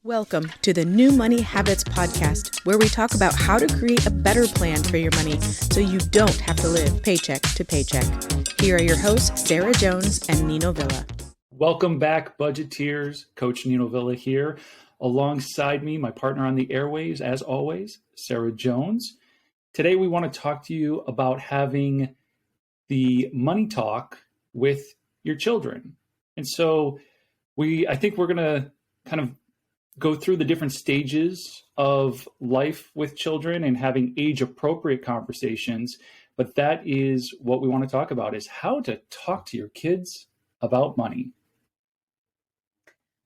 Welcome to the New Money Habits Podcast, where we talk about how to create a better plan for your money so you don't have to live paycheck to paycheck. Here are your hosts, Sarah Jones and Nino Villa. Welcome back, budgeteers. Coach Nino Villa here. Alongside me, my partner on the airwaves, as always, Sarah Jones. Today, we want to talk to you about having the money talk with your children. And so I think we're going to kind of go through the different stages of life with children and having age-appropriate conversations. But that is what we want to talk about, is how to talk to your kids about money.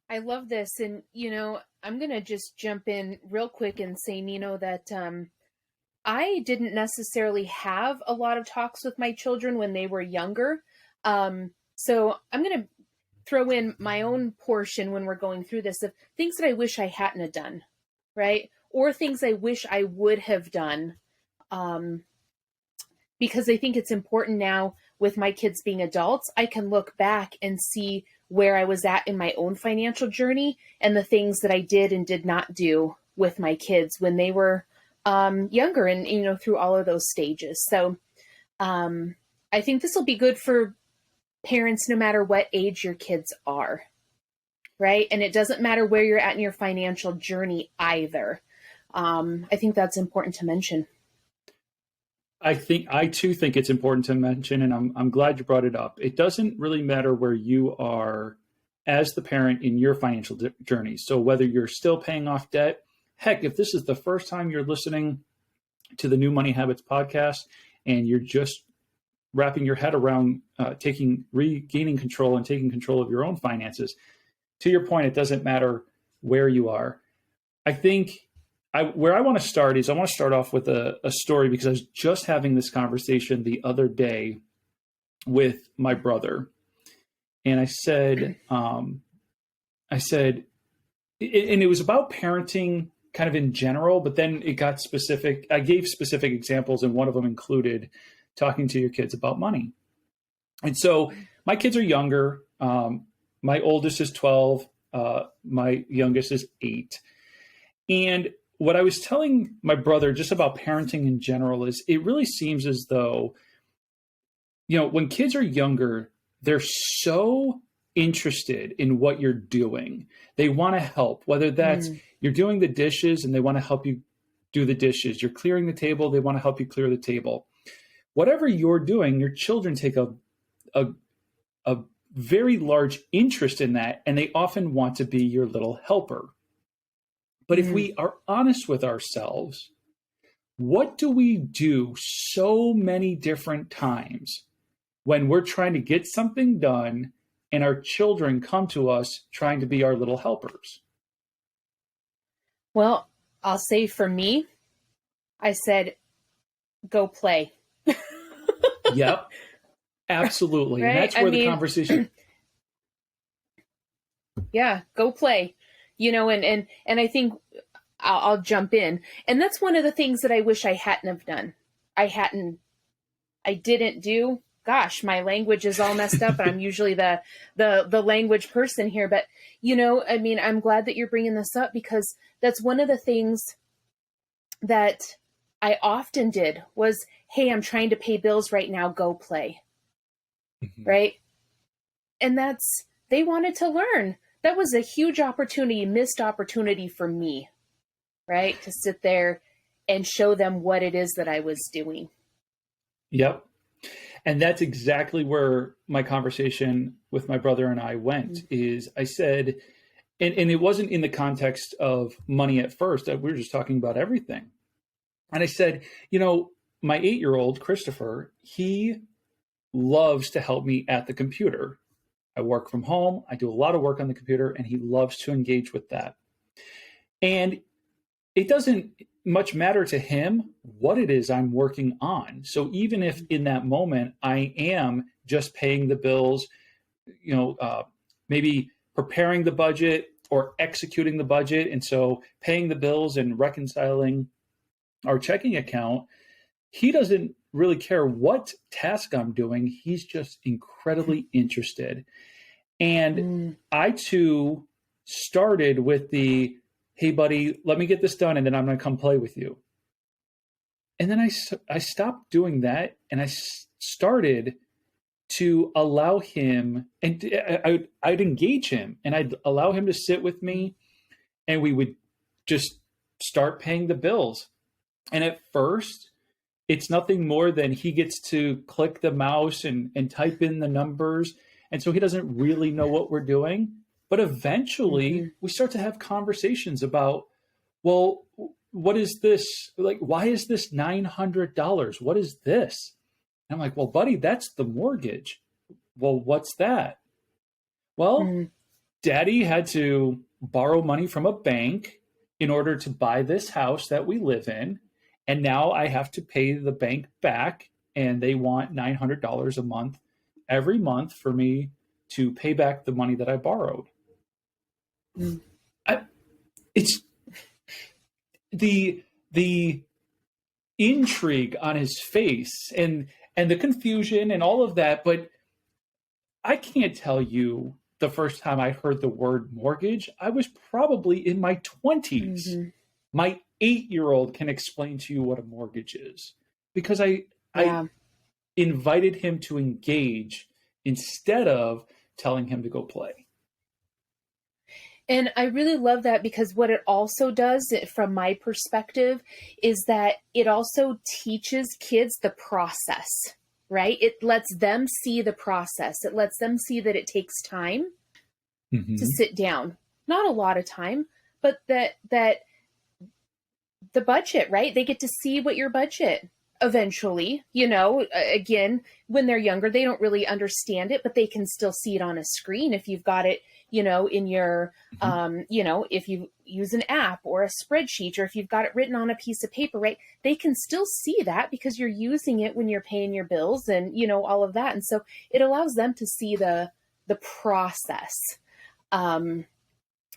I love this. And, I'm going to just jump in real quick and say, Nino, that I didn't necessarily have a lot of talks with my children when they were younger. So I'm going to throw in my own portion when we're going through this of things that I wish I hadn't have done, right? Or things I wish I would have done. Because I think it's important now with my kids being adults, I can look back and see where I was at in my own financial journey and the things that I did and did not do with my kids when they were younger and, through all of those stages. So I think this will be good for parents, no matter what age your kids are, right? And it doesn't matter where you're at in your financial journey either. I think that's important to mention. I too think it's important to mention, and I'm glad you brought it up. It doesn't really matter where you are as the parent in your financial journey. So whether you're still paying off debt, heck, if this is the first time you're listening to the New Money Habits podcast and you're just wrapping your head around regaining control and taking control of your own finances, to your point, it doesn't matter where you are. I think where I want to start is I want to start off with a story, because I was just having this conversation the other day with my brother. And I said, and it was about parenting kind of in general, but then it got specific. I gave specific examples, and one of them included talking to your kids about money. And so my kids are younger. My oldest is 12. My youngest is 8. And what I was telling my brother just about parenting in general is it really seems as though, when kids are younger, they're so interested in what you're doing. They want to help, whether that's you're doing the dishes and they want to help you do the dishes. You're clearing the table. They want to help you clear the table. Whatever you're doing, your children take a very large interest in that, and they often want to be your little helper. But if we are honest with ourselves, what do we do so many different times when we're trying to get something done and our children come to us trying to be our little helpers? Well, I'll say for me, I said, go play. Yep, absolutely. Right? And that's where the conversation. Yeah, go play. And I think I'll jump in. And that's one of the things that I wish I hadn't have done. I didn't do. Gosh, my language is all messed up, and I'm usually the language person here. But, I'm glad that you're bringing this up, because that's one of the things that I often did was, hey, I'm trying to pay bills right now, go play. Right? And they wanted to learn. That was a huge missed opportunity for me, right? To sit there and show them what it is that I was doing. Yep. And that's exactly where my conversation with my brother and I went, is I said, and it wasn't in the context of money at first. We were just talking about everything. And I said, my 8-year-old, Christopher, he loves to help me at the computer. I work from home. I do a lot of work on the computer, and he loves to engage with that. And it doesn't much matter to him what it is I'm working on. So even if in that moment I am just paying the bills, maybe preparing the budget or executing the budget, and so paying the bills and reconciling our checking account, he doesn't really care what task I'm doing. He's just incredibly interested. And I too started with hey, buddy, let me get this done and then I'm going to come play with you. And then I stopped doing that, and I started to allow him, and I'd engage him, and I'd allow him to sit with me, and we would just start paying the bills. And at first, it's nothing more than he gets to click the mouse and type in the numbers. And so he doesn't really know what we're doing. But eventually, we start to have conversations about, well, what is this? Like, why is this $900? What is this? And I'm like, well, buddy, that's the mortgage. Well, what's that? Well, Daddy had to borrow money from a bank in order to buy this house that we live in. And now I have to pay the bank back, and they want $900 a month every month for me to pay back the money that I borrowed. It's the intrigue on his face and the confusion and all of that, but I can't tell you the first time I heard the word mortgage. I was probably in my 20s. My 8-year-old can explain to you what a mortgage is, because I invited him to engage instead of telling him to go play. And I really love that, because what it also does, from my perspective, is that it also teaches kids the process, right? It lets them see the process. It lets them see that it takes time to sit down. Not a lot of time, but that the budget, right? They get to see what your budget eventually, again, when they're younger, they don't really understand it, but they can still see it on a screen. If you've got it, in your, if you use an app or a spreadsheet, or if you've got it written on a piece of paper, right? They can still see that because you're using it when you're paying your bills and, all of that. And so it allows them to see the process. And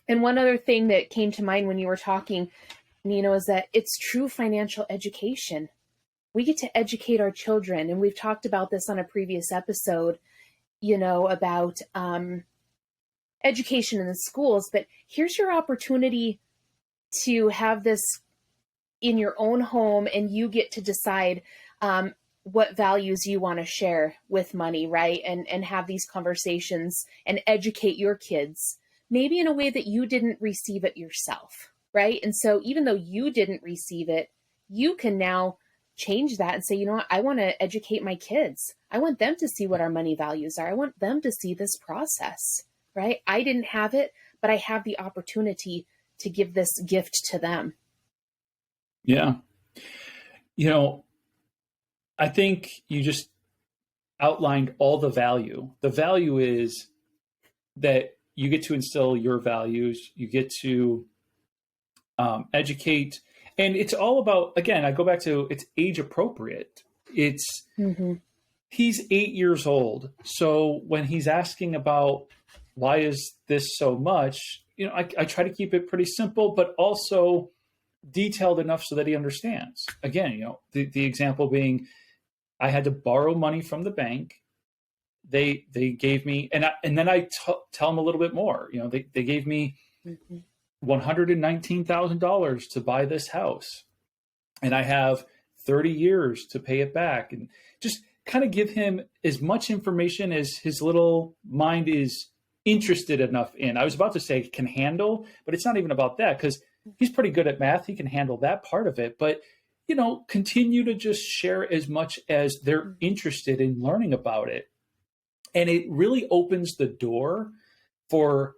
one other thing that came to mind when you were talking, Nino, is that it's true financial education. We get to educate our children. And we've talked about this on a previous episode, about education in the schools. But here's your opportunity to have this in your own home, and you get to decide what values you want to share with money, right? And have these conversations and educate your kids, maybe in a way that you didn't receive it yourself, right? And so even though you didn't receive it, you can now change that and say, you know what, I want to educate my kids. I want them to see what our money values are. I want them to see this process, right? I didn't have it, but I have the opportunity to give this gift to them. Yeah. I think you just outlined all the value. The value is that you get to instill your values. You get to educate. And it's all about, again, I go back to, it's age appropriate. It's, he's 8 years old. So when he's asking about why is this so much, I try to keep it pretty simple, but also detailed enough so that he understands. Again, the example being, I had to borrow money from the bank. They gave me, and then I tell them a little bit more. They gave me $119,000 to buy this house, and I have 30 years to pay it back, and just kind of give him as much information as his little mind is interested enough in. I was about to say can handle, but it's not even about that, because he's pretty good at math. He can handle that part of it, but continue to just share as much as they're interested in learning about it. And it really opens the door for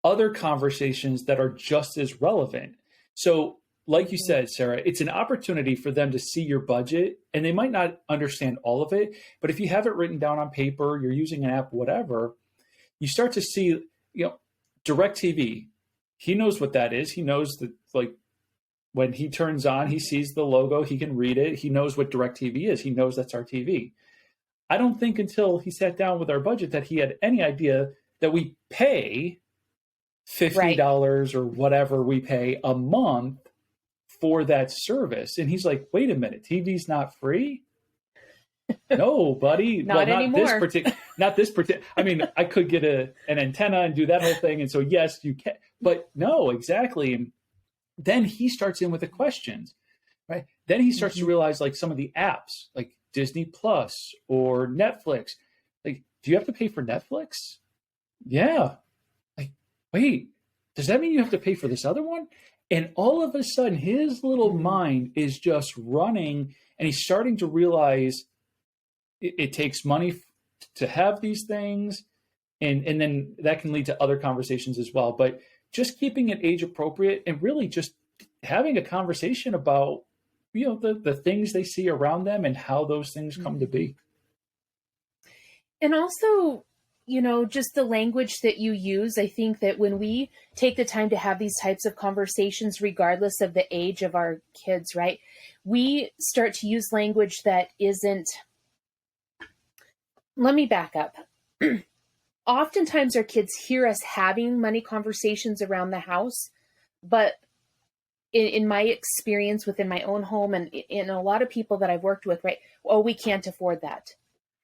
other conversations that are just as relevant. So like you said, Sarah, it's an opportunity for them to see your budget, and they might not understand all of it, but if you have it written down on paper, you're using an app, whatever, you start to see, DirecTV. He knows what that is. He knows that, like, when he turns on, he sees the logo, he can read it. He knows what DirecTV is. He knows that's our TV. I don't think until he sat down with our budget that he had any idea that we pay $50 or whatever we pay a month for that service. And he's like, wait a minute, TV's not free? No, buddy. Not anymore. Not this particular. I mean, I could get an antenna and do that whole thing. And so, yes, you can. But no, exactly. then he starts in with the questions, right? Then he starts to realize like some of the apps like Disney Plus or Netflix. Like, do you have to pay for Netflix? Yeah. Like, wait, does that mean you have to pay for this other one? And all of a sudden, his little mind is just running, and he's starting to realize it takes money to have these things. And then that can lead to other conversations as well. But just keeping it age appropriate and really just having a conversation about, the things they see around them and how those things come to be. And also, just the language that you use. I think that when we take the time to have these types of conversations, regardless of the age of our kids, right, we start to use language that isn't, let me back up. Oftentimes our kids hear us having money conversations around the house, but in my experience within my own home and in a lot of people that I've worked with, right, oh, we can't afford that.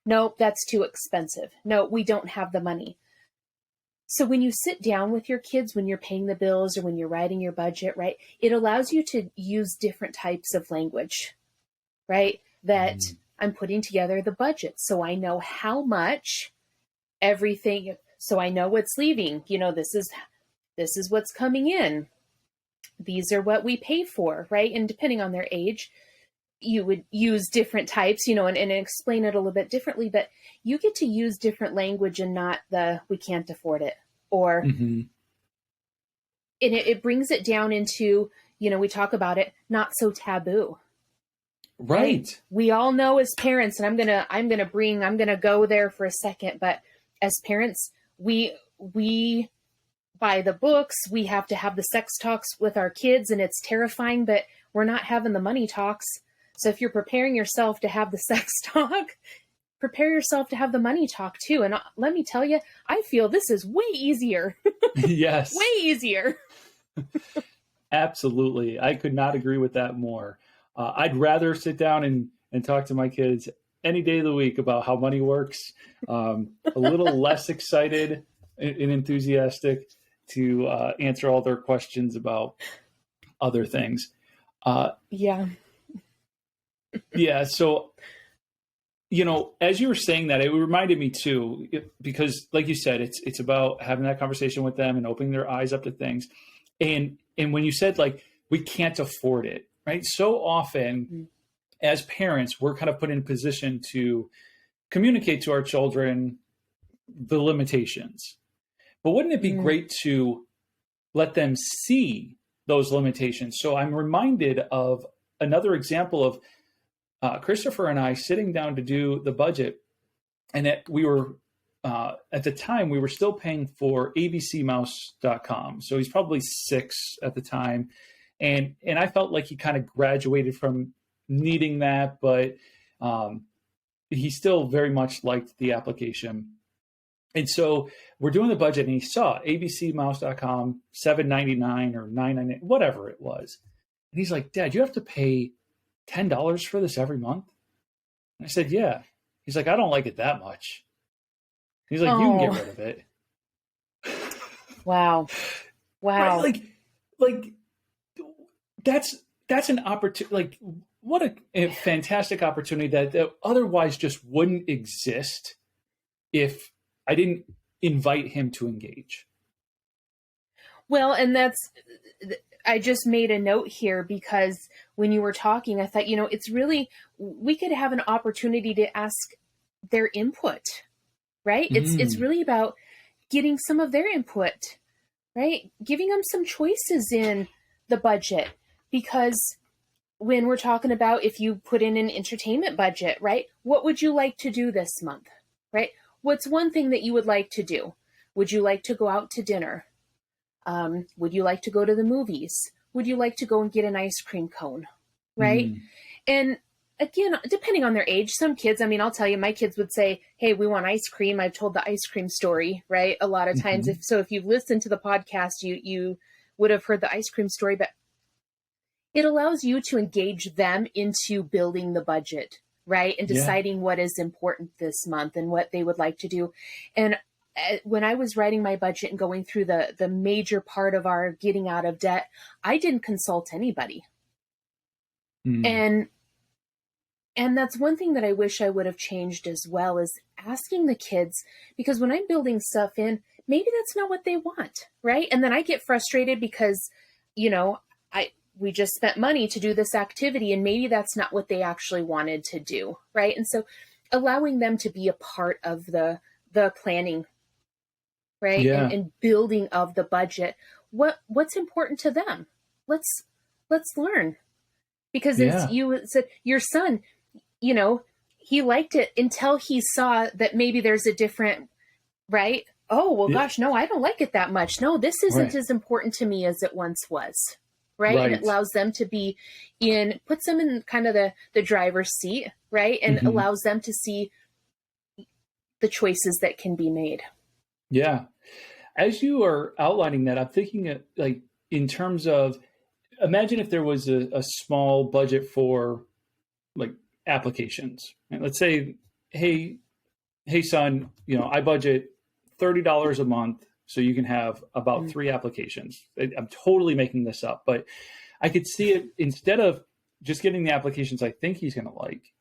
No, that's too expensive. No, we don't have the money. So when you sit down with your kids, when you're paying the bills or when you're writing your budget, right, it allows you to use different types of language, right, that I'm putting together the budget. So I know how much everything, so I know what's leaving, this is what's coming in. These are what we pay for, right? And depending on their age, you would use different types, and explain it a little bit differently, but you get to use different language and not the, we can't afford it, or, and it brings it down into, we talk about it, not so taboo. Right. We all know as parents, and I'm going to go there for a second, but as parents, we buy the books, we have to have the sex talks with our kids, and it's terrifying, but we're not having the money talks. So if you're preparing yourself to have the sex talk, prepare yourself to have the money talk too. And let me tell you, I feel this is way easier. Yes. Way easier. Absolutely. I could not agree with that more. I'd rather sit down and talk to my kids any day of the week about how money works. A little less excited and enthusiastic to answer all their questions about other things. Yeah. Yeah. So, as you were saying that, it reminded me too, because like you said, it's about having that conversation with them and opening their eyes up to things. And when you said like, we can't afford it, right? So often as parents, we're kind of put in a position to communicate to our children the limitations. But wouldn't it be great to let them see those limitations? So I'm reminded of another example of Christopher and I sitting down to do the budget. And we were, at the time, we were still paying for abcmouse.com. So he's probably 6 at the time. And I felt like he kind of graduated from needing that, but he still very much liked the application. And so we're doing the budget, and he saw abcmouse.com, $7.99 or $9.99, whatever it was. And he's like, Dad, you have to pay $10 for this every month? And I said, yeah. He's like, I don't like it that much. He's like, you can get rid of it. Wow. Wow. Right? Like that's an opportunity. Like, what a fantastic opportunity that otherwise just wouldn't exist if I didn't invite him to engage. Well, and I just made a note here because when you were talking, I thought, it's really, we could have an opportunity to ask their input, right? It's really about getting some of their input, right? Giving them some choices in the budget, because when we're talking about, if you put in an entertainment budget, right? What would you like to do this month, right? What's one thing that you would like to do? Would you like to go out to dinner? Would you like to go to the movies? Would you like to go and get an ice cream cone? Right. And again, depending on their age, some kids, I'll tell you, my kids would say, hey, we want ice cream. I've told the ice cream story, right? A lot of times. If you've listened to the podcast, you would have heard the ice cream story, but it allows you to engage them into building the budget, right? And deciding what is important this month and what they would like to do. And when I was writing my budget and going through the major part of our getting out of debt, I didn't consult anybody. And that's one thing that I wish I would have changed as well, is asking the kids, because when I'm building stuff in, maybe that's not what they want, right? And then I get frustrated because, we just spent money to do this activity and maybe that's not what they actually wanted to do, right? And so allowing them to be a part of the planning, right? Yeah. And building of the budget. What's important to them? Let's learn. Because as you said, your son, he liked it until he saw that maybe there's a different, right? Oh, well, gosh, no, I don't like it that much. No, this isn't as important to me as it once was. Right. And it allows them to be puts them in kind of the driver's seat, right? And allows them to see the choices that can be made. Yeah. As you are outlining that, I'm thinking like in terms of, imagine if there was a small budget for like applications. And let's say, hey son, I budget $30 a month so you can have about 3 applications. I'm totally making this up, but I could see it, instead of just getting the applications I think he's going to like,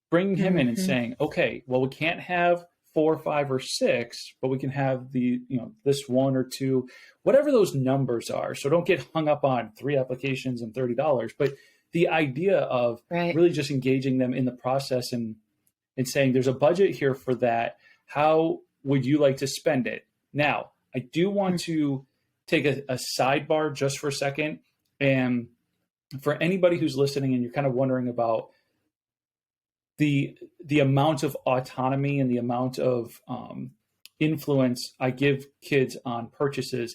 bringing him in and saying, okay, well, we can't have 4, 5, or 6, but we can have this 1 or 2, whatever those numbers are. So don't get hung up on 3 applications and $30, but the idea of really just engaging them in the process and saying, there's a budget here for that. How would you like to spend it? Now, I do want to take a sidebar just for a second. And for anybody who's listening and you're kind of wondering about the amount of autonomy and the amount of influence I give kids on purchases,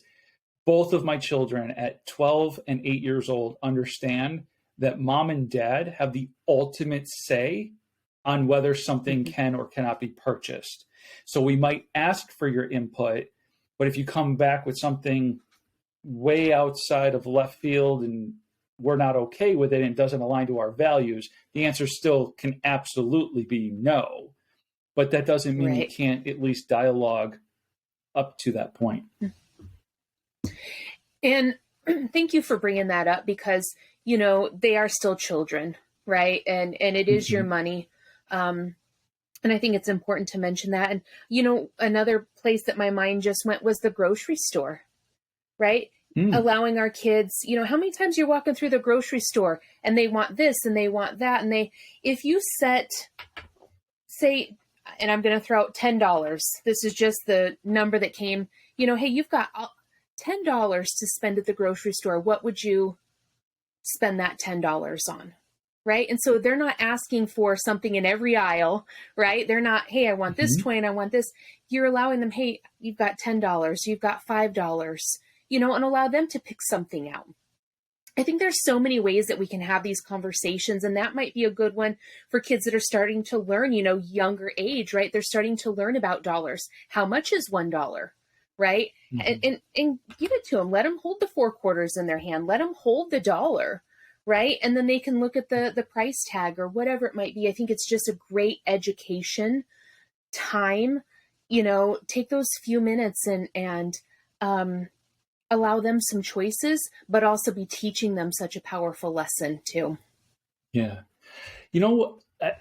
both of my children at 12 and 8 years old understand that mom and dad have the ultimate say on whether something can or cannot be purchased. So we might ask for your input, but if you come back with something way outside of left field and we're not okay with it and doesn't align to our values, the answer still can absolutely be no. But that doesn't mean you can't at least dialogue up to that point. And thank you for bringing that up, because, they are still children, right? And it is your money. And I think it's important to mention that. And, another place that my mind just went was the grocery store, right? Allowing our kids, how many times you're walking through the grocery store and they want this and they want that. And if you say, and I'm going to throw out $10, this is just the number that came, hey, you've got $10 to spend at the grocery store. What would you spend that $10 on? Right. And so they're not asking for something in every aisle, right? They're not, hey, I want this toy and I want this. You're allowing them, hey, you've got $10, you've got $5, and allow them to pick something out. I think there's so many ways that we can have these conversations, and that might be a good one for kids that are starting to learn, younger age, right? They're starting to learn about dollars. How much is $1? Right. And give it to them. Let them hold the 4 quarters in their hand. Let them hold the dollar. Right. And then they can look at the price tag or whatever it might be. I think it's just a great education time, take those few minutes and allow them some choices, but also be teaching them such a powerful lesson too. Yeah.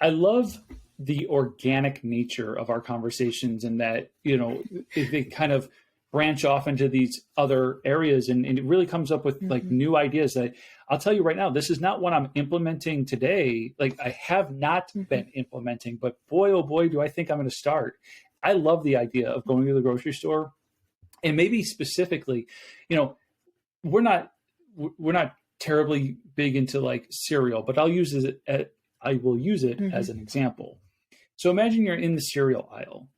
I love the organic nature of our conversations, and that, they kind of branch off into these other areas, and it really comes up with like new ideas that I'll tell you right now, this is not what I'm implementing today. Like, I have not been implementing, but boy, oh boy, do I think I'm going to start. I love the idea of going to the grocery store, and maybe specifically, we're not terribly big into like cereal, but I will use it as an example. So imagine you're in the cereal aisle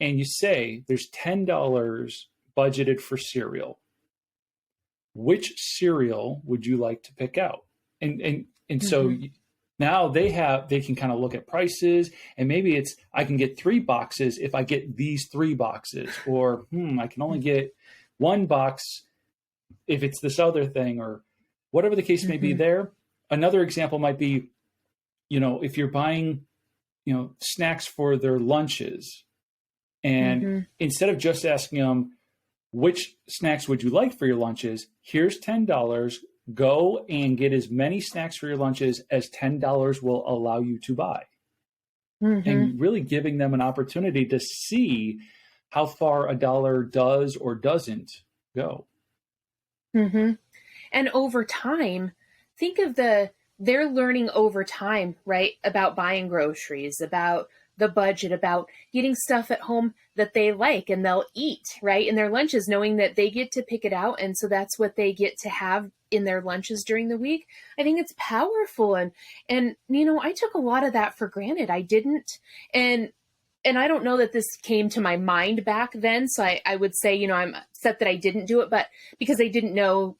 and you say there's $10 budgeted for cereal. Which cereal would you like to pick out? And so now they can kind of look at prices, and maybe it's, I can get 3 boxes if I get these 3 boxes, or I can only get 1 box if it's this other thing, or whatever the case may be there. Another example might be, if you're buying, snacks for their lunches, And Mm-hmm. instead of just asking them, which snacks would you like for your lunches? Here's $10. Go and get as many snacks for your lunches as $10 will allow you to buy. Mm-hmm. And really giving them an opportunity to see how far a dollar does or doesn't go. Mm-hmm. And over time, think of they're learning over time, right? About buying groceries, about the budget, about getting stuff at home that they like and they'll eat, right? In their lunches, knowing that they get to pick it out. And so that's what they get to have in their lunches during the week. I think it's powerful. And, I took a lot of that for granted. I didn't. And I don't know that this came to my mind back then. So I would say, I'm upset that I didn't do it, but because I didn't know,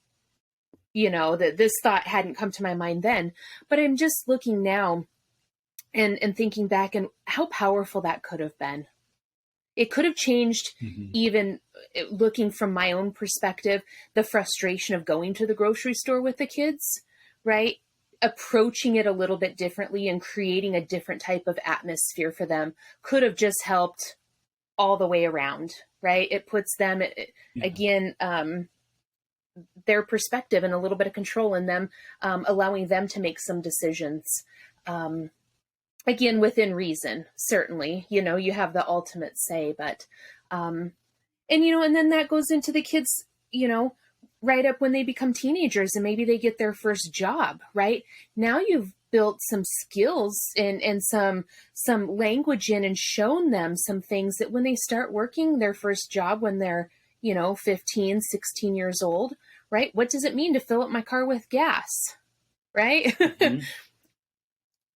that this thought hadn't come to my mind then. But I'm just looking now and thinking back and how powerful that could have been. It could have changed, even looking from my own perspective, the frustration of going to the grocery store with the kids, right? Approaching it a little bit differently and creating a different type of atmosphere for them could have just helped all the way around, right? It puts them, again, their perspective and a little bit of control in them, allowing them to make some decisions. Again, within reason, certainly, you have the ultimate say, but, and then that goes into the kids, right up when they become teenagers and maybe they get their first job, right? Now you've built some skills and some language in and shown them some things that when they start working their first job, when they're, 15, 16 years old, right? What does it mean to fill up my car with gas, right? Mm-hmm.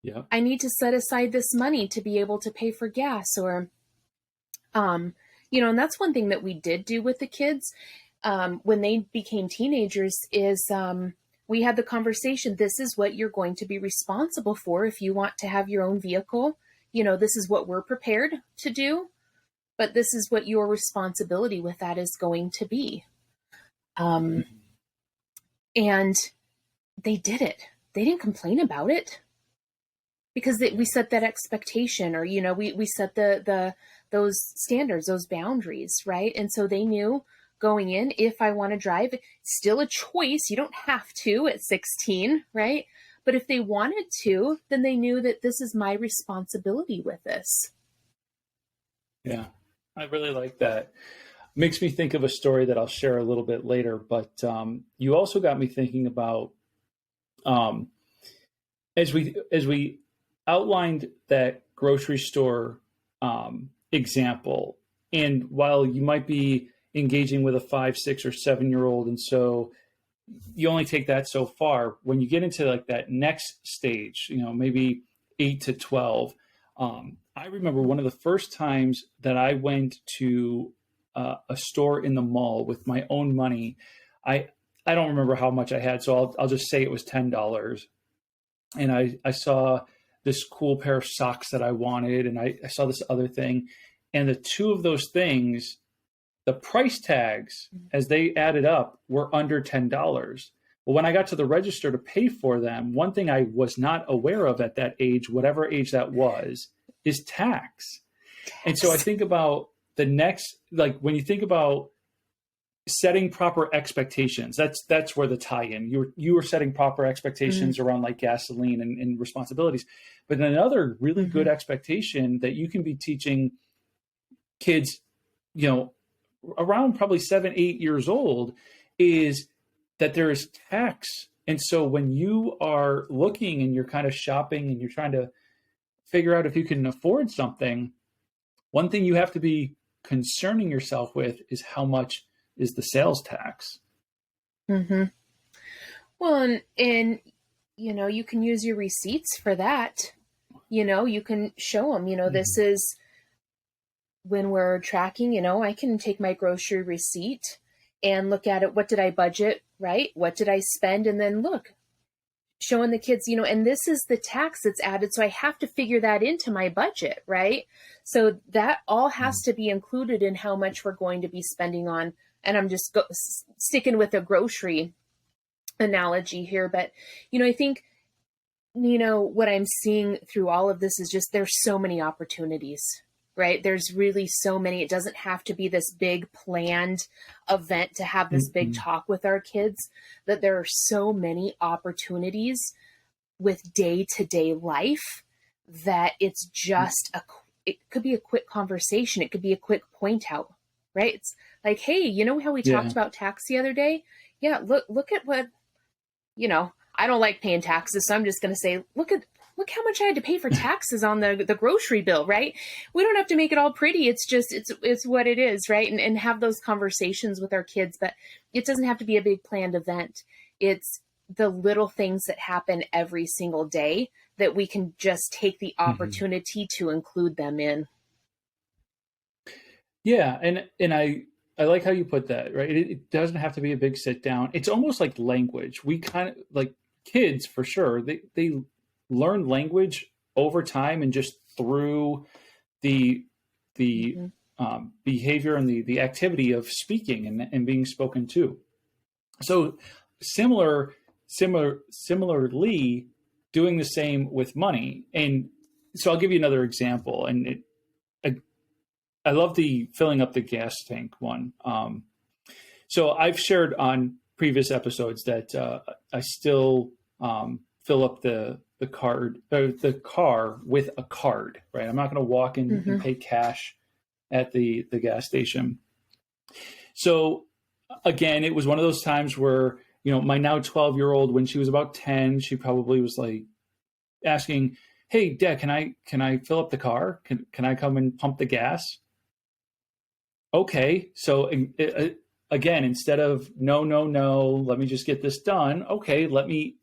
Yeah. I need to set aside this money to be able to pay for gas or, and that's one thing that we did do with the kids when they became teenagers is we had the conversation. This is what you're going to be responsible for if you want to have your own vehicle. This is what we're prepared to do, but this is what your responsibility with that is going to be. And they did it. They didn't complain about it. Because we set that expectation or, we set those standards, those boundaries, right? And so they knew going in, if I want to drive, still a choice. You don't have to at 16, right? But if they wanted to, then they knew that this is my responsibility with this. Yeah, I really like that. Makes me think of a story that I'll share a little bit later, but you also got me thinking about as we outlined that grocery store example. And while you might be engaging with a 5, 6, or 7-year-old, and so you only take that so far, when you get into like that next stage, maybe 8 to 12, I remember one of the first times that I went to a store in the mall with my own money. I don't remember how much I had, so I'll just say it was $10. And I saw this cool pair of socks that I wanted, and I saw this other thing. And the two of those things, the price tags, as they added up, were under $10. But when I got to the register to pay for them, one thing I was not aware of at that age, whatever age that was, is tax. And so I think about the next, like when you think about setting proper expectations, that's where the tie-in. You were setting proper expectations around like gasoline and responsibilities. But another really good expectation that you can be teaching kids, around probably 7, 8 years old, is that there is tax. And so when you are looking and you're kind of shopping and you're trying to figure out if you can afford something, one thing you have to be concerning yourself with is how much is the sales tax. Well, and you can use your receipts for that. You can show them, this is when we're tracking, I can take my grocery receipt and look at it. What did I budget, right? What did I spend? And then look, showing the kids, and this is the tax that's added. So I have to figure that into my budget, right? So that all has to be included in how much we're going to be spending on. And I'm just sticking with a grocery analogy here. But, I think, what I'm seeing through all of this is just there's so many opportunities, right? There's really so many. It doesn't have to be this big planned event to have this big talk with our kids, that there are so many opportunities with day-to-day life that it's just it could be a quick conversation. It could be a quick point out, right? It's like, hey, you know how we talked about tax the other day? Yeah, look at what, I don't like paying taxes, so I'm just going to say, look how much I had to pay for taxes on the grocery bill, right? We don't have to make it all pretty. It's just, it's what it is, right? And have those conversations with our kids, but it doesn't have to be a big planned event. It's the little things that happen every single day that we can just take the opportunity to include them in. Yeah. And I like how you put that, right? It doesn't have to be a big sit down. It's almost like language. We kind of like kids for sure. They learn language over time and just through the behavior and the activity of speaking and being spoken to. So similarly doing the same with money. And so I'll give you another example. And I love the filling up the gas tank one. So I've shared on previous episodes that I still fill up the car with a card, right? I'm not going to walk in and pay cash at the gas station. So again, it was one of those times where, my now 12-year-old, when she was about 10, she probably was like asking, "Hey, Dad, can I fill up the car? Can I come and pump the gas?" Okay. So again, instead of no, let me just get this done. Okay. Let me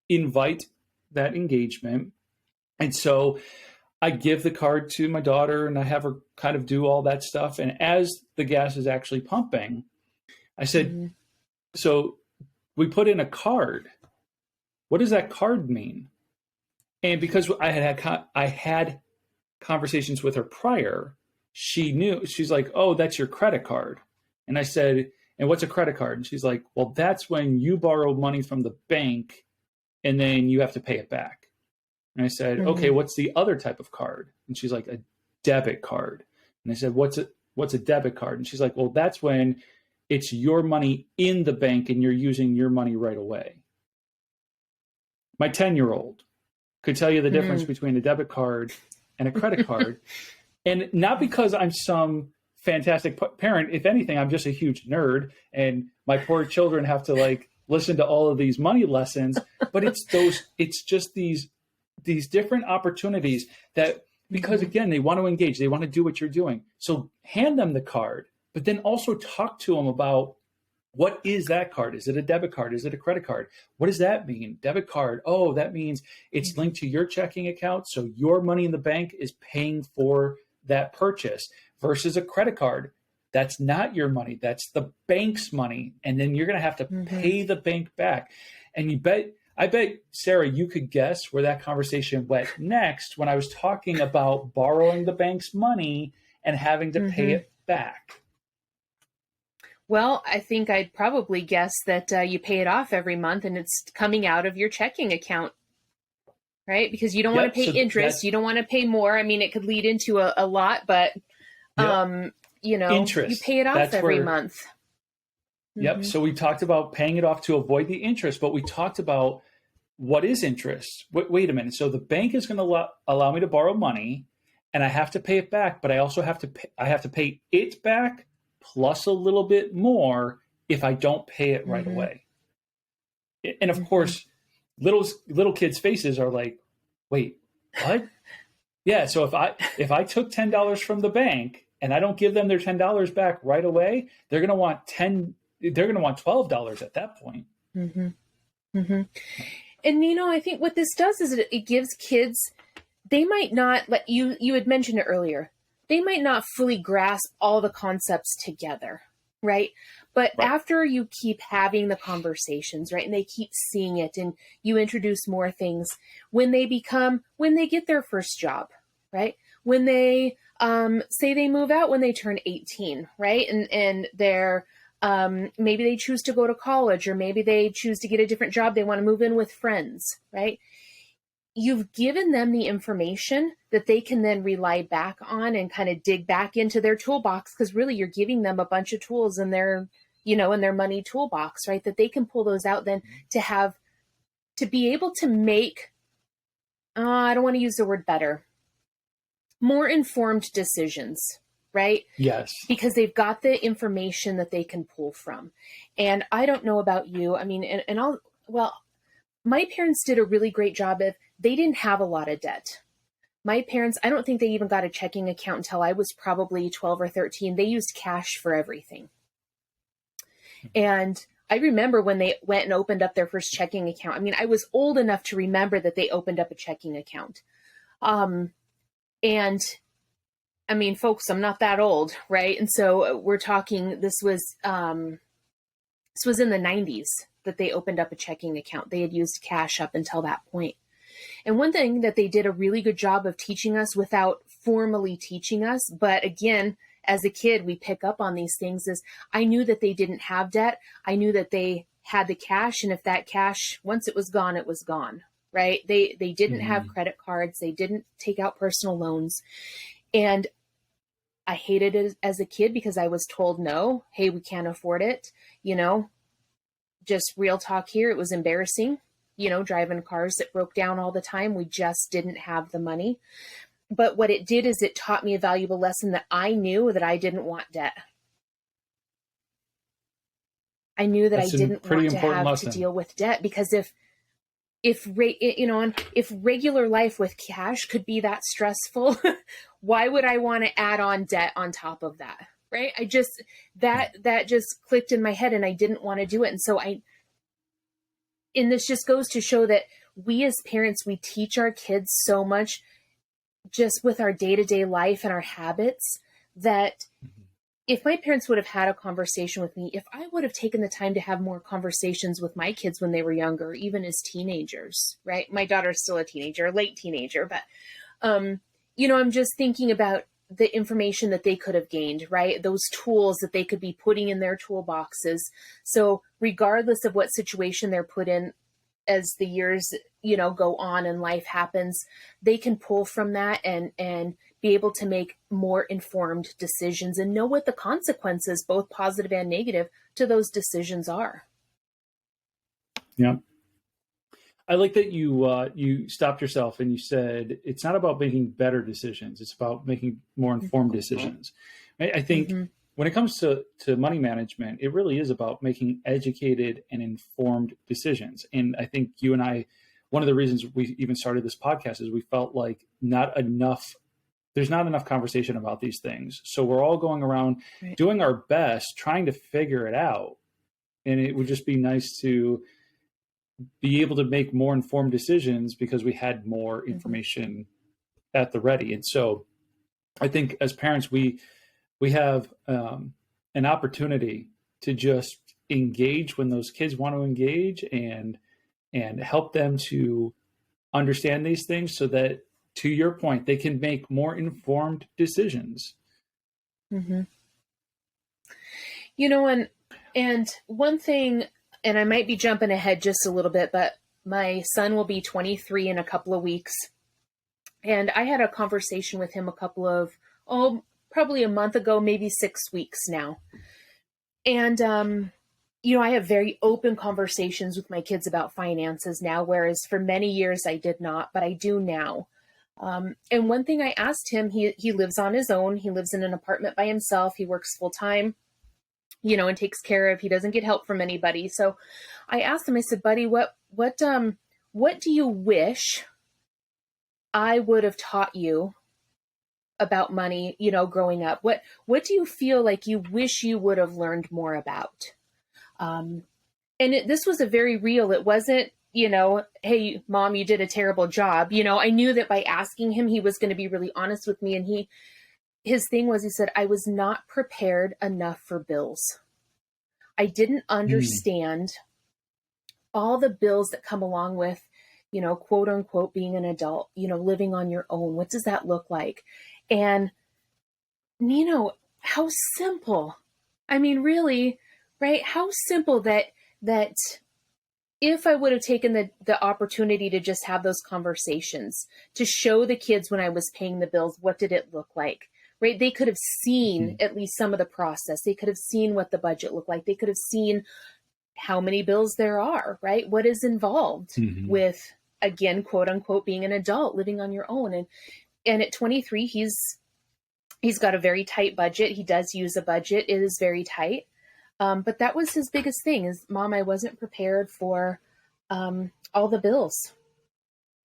invite that engagement. And so I give the card to my daughter and I have her kind of do all that stuff. And as the gas is actually pumping, I said, so we put in a card. What does that card mean? And because I had conversations with her prior, she knew. She's like, "Oh, that's your credit card." And I said, "And what's a credit card?" And she's like, "Well, that's when you borrow money from the bank and then you have to pay it back." And I said, "Okay, what's the other type of card?" And she's like, "A debit card." And I said, "What's a debit card?" And she's like, "Well, that's when it's your money in the bank and you're using your money right away." My 10-year-old could tell you the difference between a debit card and a credit card. And not because I'm some fantastic parent. If anything, I'm just a huge nerd and my poor children have to listen to all of these money lessons. But it's just these different opportunities that, because again, they want to engage, they want to do what you're doing. So hand them the card, but then also talk to them about, what is that card? Is it a debit card? Is it a credit card? What does that mean? Debit card. Oh, that means it's linked to your checking account. So your money in the bank is paying for that purchase, versus a credit card. That's not your money. That's the bank's money. And then you're going to have to pay the bank back. And I bet, Sarah, you could guess where that conversation went next when I was talking about borrowing the bank's money and having to pay it back. Well, I think I'd probably guess that you pay it off every month and it's coming out of your checking account, right? Because you don't want to pay interest. You don't want to pay more. I mean, it could lead into a lot, but, interest. You pay it off every month. Yep. So we talked about paying it off to avoid the interest, but we talked about what is interest. Wait a minute. So the bank is going to allow me to borrow money and I have to pay it back, but I also have to pay it back plus a little bit more if I don't pay it right away. And of course, little kids' faces are like, "Wait, what?" Yeah. So if I took $10 from the bank and I don't give them their $10 back right away, they're going to want $12 at that point. And Nino, I think what this does is it gives kids, they might not let you had mentioned it earlier, they might not fully grasp all the concepts together, right? But after you keep having the conversations, right, and they keep seeing it and you introduce more things, when they get their first job, right? When they say they move out when they turn 18, right? And they're maybe they choose to go to college, or maybe they choose to get a different job. They want to move in with friends, right? you've given them the information that they can then rely back on and kind of dig back into their toolbox, because really you're giving them a bunch of tools in their, in their money toolbox, right? That they can pull those out then to be able to make, I don't want to use the word better, more informed decisions, right? Yes. Because they've got the information that they can pull from. And I don't know about you. I mean, my parents did a really great job of, they didn't have a lot of debt. My parents, I don't think they even got a checking account until I was probably 12 or 13. They used cash for everything. And I remember when they went and opened up their first checking account. I mean, I was old enough to remember that they opened up a checking account. And I mean, folks, I'm not that old, right? And so we're talking, this was in the 90s that they opened up a checking account. They had used cash up until that point. And one thing that they did a really good job of teaching us without formally teaching us, but again, as a kid, we pick up on these things, is I knew that they didn't have debt. I knew that they had the cash. And if that cash, once it was gone, it was gone, right? They didn't have credit cards. They didn't take out personal loans. And I hated it as a kid because I was told, no, hey, we can't afford it. Just real talk here. It was embarrassing, driving cars that broke down all the time. We just didn't have the money. But what it did is it taught me a valuable lesson, that I knew that I didn't want debt. I knew that I didn't want to have to deal with debt, because if regular life with cash could be that stressful, why would I want to add on debt on top of that? Right? That just clicked in my head, and I didn't want to do it. And so and this just goes to show that we as parents, we teach our kids so much just with our day-to-day life and our habits, that if my parents would have had a conversation with me, if I would have taken the time to have more conversations with my kids when they were younger, even as teenagers, right? My daughter's still a teenager, late teenager, but, I'm just thinking about the information that they could have gained, right? Those tools that they could be putting in their toolboxes. So regardless of what situation they're put in as the years, go on and life happens, they can pull from that and be able to make more informed decisions and know what the consequences, both positive and negative, to those decisions are. Yeah. I like that you stopped yourself and you said, it's not about making better decisions. It's about making more informed decisions. I think when it comes to money management, it really is about making educated and informed decisions. And I think you and I, one of the reasons we even started this podcast is we felt like there's not enough conversation about these things. So we're all going around doing our best, trying to figure it out. And it would just be nice to be able to make more informed decisions because we had more information at the ready. And so I think as parents, we have an opportunity to just engage when those kids want to engage and help them to understand these things so that, to your point, they can make more informed decisions. And one thing, and I might be jumping ahead just a little bit, but my son will be 23 in a couple of weeks. And I had a conversation with him probably a month ago, maybe 6 weeks now. And, I have very open conversations with my kids about finances now, whereas for many years I did not, but I do now. And one thing I asked him, he lives on his own. He lives in an apartment by himself. He works full time, and takes care of, he doesn't get help from anybody. So I asked him, I said, buddy, what do you wish I would have taught you about money, growing up? What do you feel like you wish you would have learned more about? This was a very real, it wasn't, hey, Mom, you did a terrible job. I knew that by asking him, he was going to be really honest with me. And his thing was, he said, I was not prepared enough for bills. I didn't understand all the bills that come along with, quote unquote, being an adult, living on your own. What does that look like? And Nino, how simple. I mean, really, right? How simple that if I would have taken the opportunity to just have those conversations, to show the kids when I was paying the bills, what did it look like, right? They could have seen at least some of the process. They could have seen what the budget looked like. They could have seen how many bills there are, right? What is involved with, again, quote unquote, being an adult, living on your own. And at 23, he's got a very tight budget. He does use a budget. It is very tight. But that was his biggest thing is, Mom, I wasn't prepared for all the bills.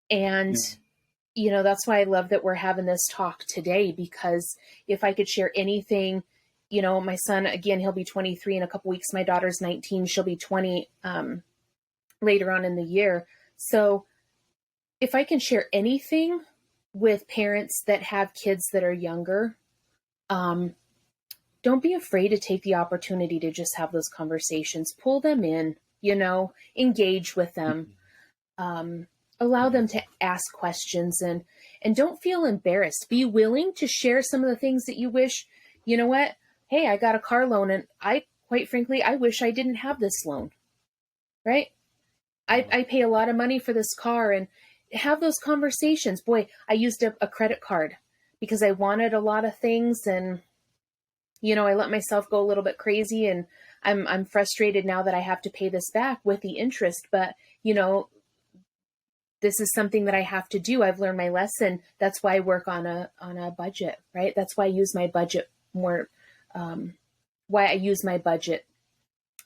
And, that's why I love that we're having this talk today, because if I could share anything, my son, again, he'll be 23 in a couple weeks. My daughter's 19. She'll be 20 later on in the year. So if I can share anything with parents that have kids that are younger, don't be afraid to take the opportunity to just have those conversations, pull them in, engage with them, allow them to ask questions, and don't feel embarrassed. Be willing to share some of the things that you wish, you know what? Hey, I got a car loan and quite frankly, I wish I didn't have this loan, right? I pay a lot of money for this car, and have those conversations. Boy, I used a credit card because I wanted a lot of things, and I let myself go a little bit crazy, and I'm frustrated now that I have to pay this back with the interest. But, this is something that I have to do. I've learned my lesson. That's why I work on a budget, right? That's why I use my budget more, why I use my budget.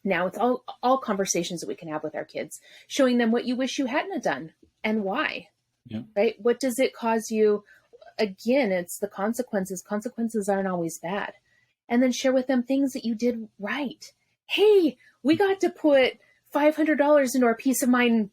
Now it's all conversations that we can have with our kids, showing them what you wish you hadn't have done and why, right? What does it cause you? Again, it's the consequences. Consequences aren't always bad. And then share with them things that you did right. Hey, we got to put $500 into our peace of mind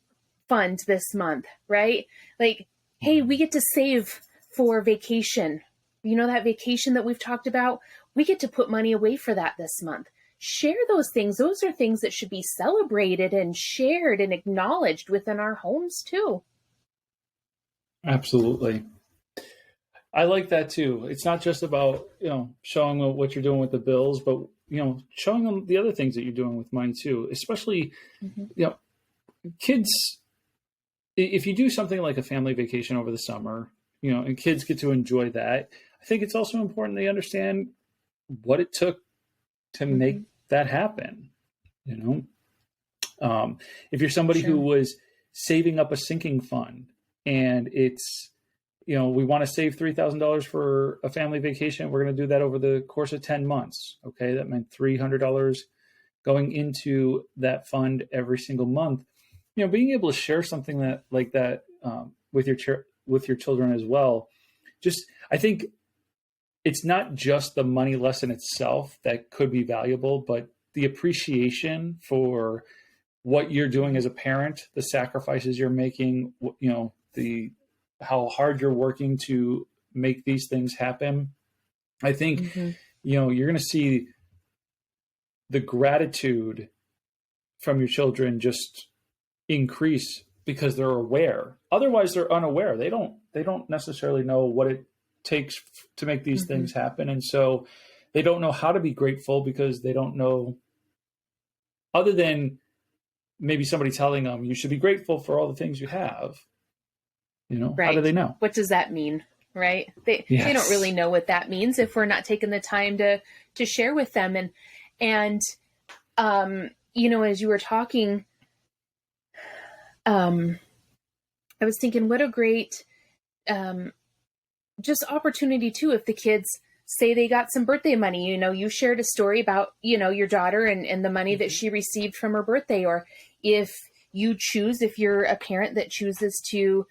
fund this month, right? Like, hey, we get to save for vacation. That vacation that we've talked about, we get to put money away for that this month. Share those things. Those are things that should be celebrated and shared and acknowledged within our homes too. Absolutely. I like that too. It's not just about, showing them what you're doing with the bills, but, showing them the other things that you're doing with money too, especially, kids, if you do something like a family vacation over the summer, and kids get to enjoy that, I think it's also important they understand what it took to make that happen. If you're somebody who was saving up a sinking fund and it's, we want to save $3,000 for a family vacation. We're going to do that over the course of 10 months. Okay. That meant $300 going into that fund every single month. Being able to share something that like that with your children as well. I think it's not just the money lesson itself that could be valuable, but the appreciation for what you're doing as a parent, the sacrifices you're making, how hard you're working to make these things happen. I think, you're going to see the gratitude from your children just increase because they're aware. Otherwise, they're unaware. They don't necessarily know what it takes to make these things happen. And so they don't know how to be grateful because they don't know, other than maybe somebody telling them you should be grateful for all the things you have. Right. How do they know? What does that mean? Right. They don't really know what that means if we're not taking the time to share with them. And as you were talking, I was thinking what a great, just opportunity too, if the kids say they got some birthday money, you shared a story about, your daughter and the money that she received from her birthday, or if you're a parent that chooses to,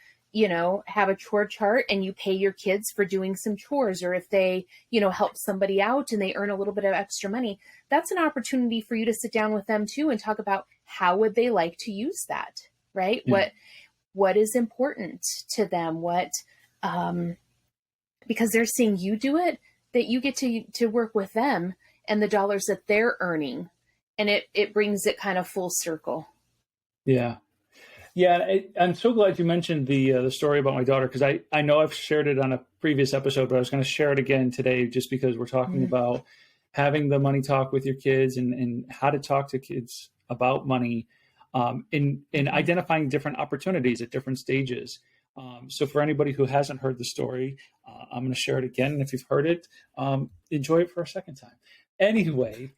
have a chore chart and you pay your kids for doing some chores, or if they, help somebody out and they earn a little bit of extra money, that's an opportunity for you to sit down with them too and talk about how would they like to use that, right? Yeah. What is important to them? Because they're seeing you do it, that you get to work with them and the dollars that they're earning, and it brings it kind of full circle. Yeah. Yeah, I'm so glad you mentioned the story about my daughter, because I know I've shared it on a previous episode, but I was going to share it again today just because we're talking about having the money talk with your kids and how to talk to kids about money. in identifying different opportunities at different stages. So for anybody who hasn't heard the story, I'm going to share it again. And if you've heard it, enjoy it for a second time. Anyway,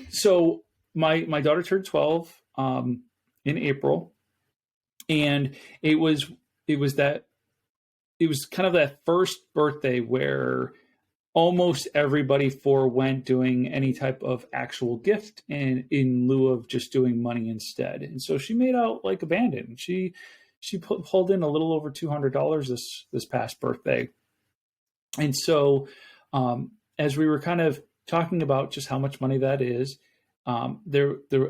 so my daughter turned 12 in April, and it was kind of that first birthday where almost everybody forewent doing any type of actual gift in lieu of just doing money instead. And so she made out like a bandit. And she pulled in a little over $200 this past birthday. And so as we were kind of talking about just how much money that is, I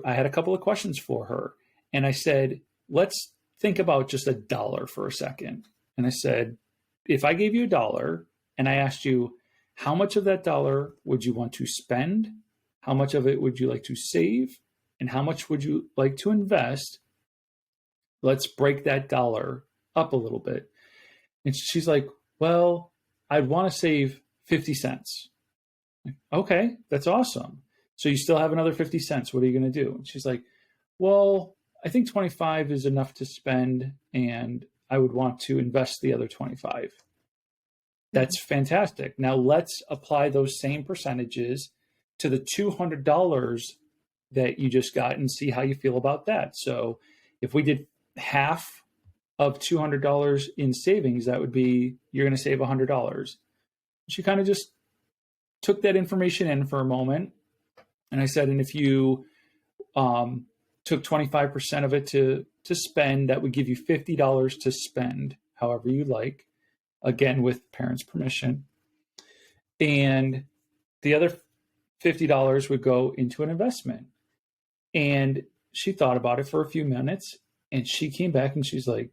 had a couple of questions for her. And I said, let's think about just $1 for a second. And I said, if I gave you $1 and I asked you, how much of that $1 would you want to spend? How much of it would you like to save? And how much would you like to invest? Let's break that $1 up a little bit. And she's like, well, I'd want to save 50 cents. Okay, that's awesome. So you still have another 50 cents. What are you going to do? And she's like, well, I think 25 is enough to spend, and I would want to invest the other 25. That's fantastic. Now let's apply those same percentages to the $200 that you just got and see how you feel about that. So if we did half of $200 in savings, that would be, you're going to save $100. She kind of just took that information in for a moment. And I said, and if you took 25% of it to spend, that would give you $50 to spend however you like, again, with parents' permission. And the other $50 would go into an investment. And she thought about it for a few minutes, and she came back and she's like,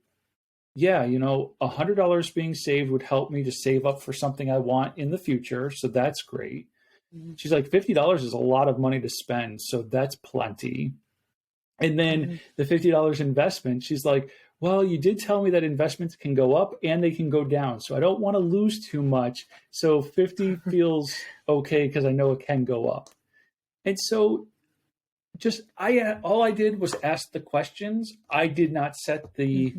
yeah, $100 being saved would help me to save up for something I want in the future. So that's great. Mm-hmm. She's like, $50 is a lot of money to spend. So that's plenty. And then the $50 investment, she's like, well, you did tell me that investments can go up and they can go down. So I don't want to lose too much. So 50 feels okay because I know it can go up. And so all I did was ask the questions. I did not set the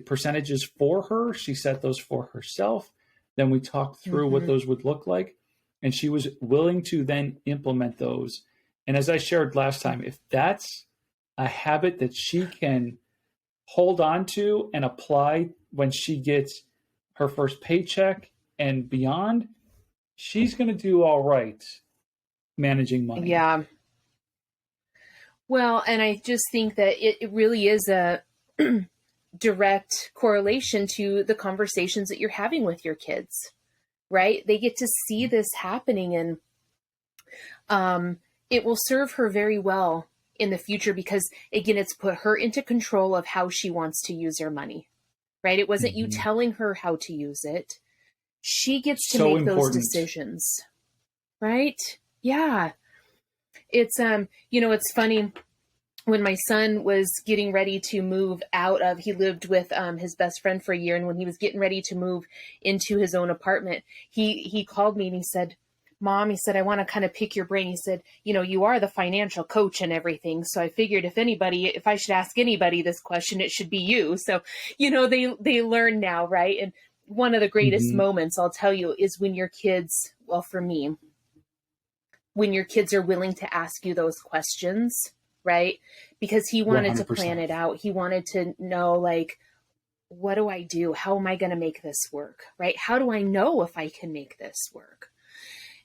percentages for her. She set those for herself. Then we talked through what those would look like. And she was willing to then implement those. And as I shared last time, if that's a habit that she can hold on to and apply when she gets her first paycheck and beyond, she's going to do all right managing money. Yeah. Well, and I just think that it really is a direct correlation to the conversations that you're having with your kids, right? They get to see this happening, and it will serve her very well in the future because, again, it's put her into control of how she wants to use her money, right? It wasn't you telling her how to use it. She gets to make those decisions, right? Yeah. It's, it's funny. When my son was getting ready to move he lived with his best friend for a year. And when he was getting ready to move into his own apartment, he called me and he said, Mom, he said, I want to kind of pick your brain. He said, you are the financial coach and everything. So I figured if I should ask anybody this question, it should be you. So, they learn now, right? And one of the greatest moments, I'll tell you, is when your kids, well, for me, when your kids are willing to ask you those questions, right? Because he wanted 100%. To plan it out. He wanted to know, like, what do I do? How am I going to make this work, right? How do I know if I can make this work?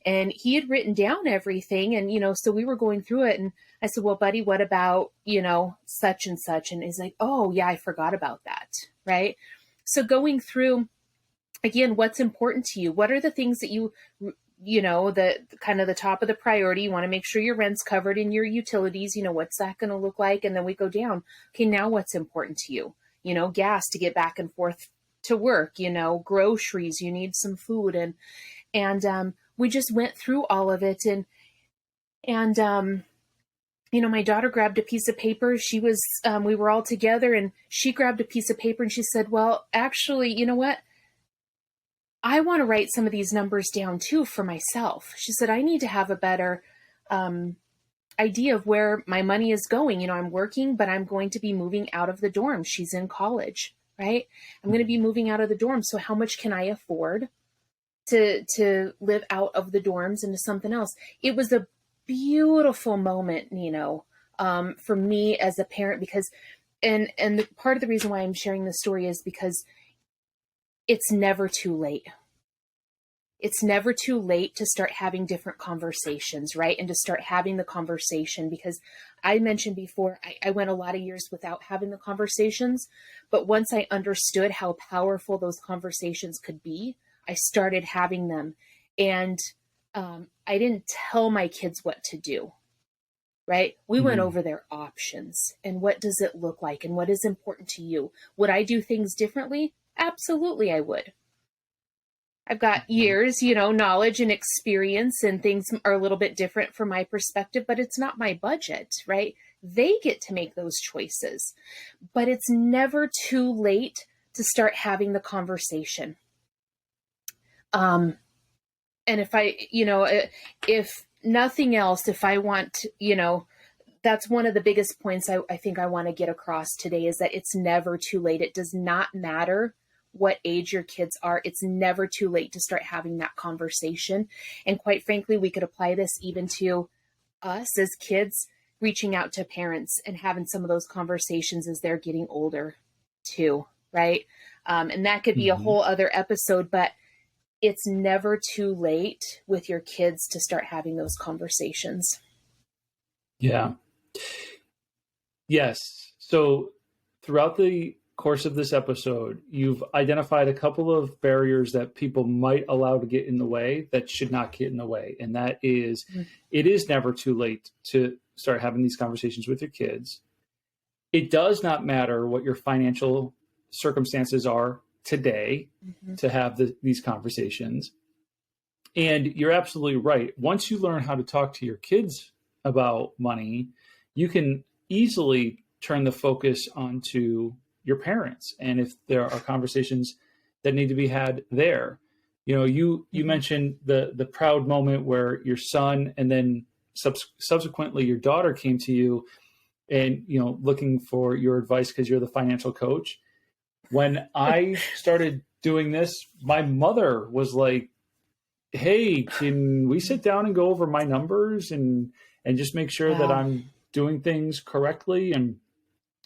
And he had written down everything. And, so we were going through it. And I said, well, buddy, what about, such and such? And he's like, oh, yeah, I forgot about that. Right. So going through, again, what's important to you? What are the things that the kind of the top of the priority? You want to make sure your rent's covered in your utilities. What's that going to look like? And then we go down. Okay, now what's important to you? Gas to get back and forth to work, groceries, you need some food. And we just went through all of it. And my daughter grabbed a piece of paper. She was, we were all together and she grabbed a piece of paper and she said, well, actually, you know what? I want to write some of these numbers down too for myself. She said, I need to have a better idea of where my money is going. I'm working, but I'm going to be moving out of the dorm. She's in college, right? I'm going to be moving out of the dorm. So how much can I afford to live out of the dorms into something else? It was a beautiful moment, Nino, for me as a parent, because, and part of the reason why I'm sharing this story is because it's never too late. It's never too late to start having different conversations, right? And to start having the conversation, because I mentioned before, I went a lot of years without having the conversations, but once I understood how powerful those conversations could be, I started having them. And I didn't tell my kids what to do, right? We went over their options and what does it look like and what is important to you. Would I do things differently? Absolutely, I would. I've got years, knowledge and experience, and things are a little bit different from my perspective, but it's not my budget, right? They get to make those choices, but it's never too late to start having the conversation. And if nothing else, if I want, that's one of the biggest points I think I want to get across today, is that it's never too late. It does not matter what age your kids are. It's never too late to start having that conversation. And quite frankly, we could apply this even to us as kids, reaching out to parents and having some of those conversations as they're getting older too, right? And that could be a whole other episode, but it's never too late with your kids to start having those conversations. Yeah. Yes. So throughout the course of this episode, you've identified a couple of barriers that people might allow to get in the way that should not get in the way. And that is, it is never too late to start having these conversations with your kids. It does not matter what your financial circumstances are today to have these conversations. And you're absolutely right. Once you learn how to talk to your kids about money, you can easily turn the focus onto your parents. And if there are conversations that need to be had there, you mentioned the proud moment where your son and then subsequently your daughter came to you and, looking for your advice because you're the financial coach. When I started doing this, my mother was like, hey, can we sit down and go over my numbers and just make sure that I'm doing things correctly? And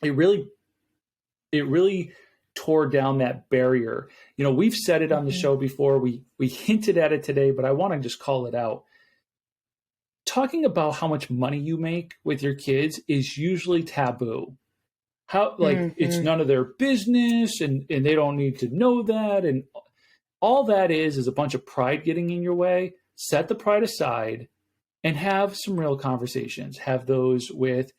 it really tore down that barrier. We've said it on the show before. We hinted at it today, but I want to just call it out. Talking about how much money you make with your kids is usually taboo. It's none of their business and they don't need to know that. And all that is a bunch of pride getting in your way. Set the pride aside and have some real conversations. Have those with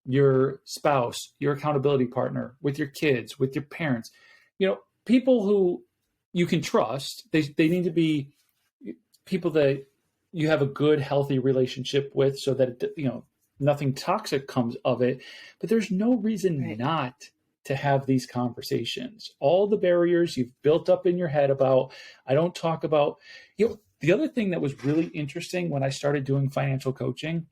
your spouse, your accountability partner, with your kids, with your parents, people who you can trust. They need to be people that you have a good, healthy relationship with so that, nothing toxic comes of it. But there's no reason not to have these conversations. All the barriers you've built up in your head about, I don't talk about, the other thing that was really interesting when I started doing financial coaching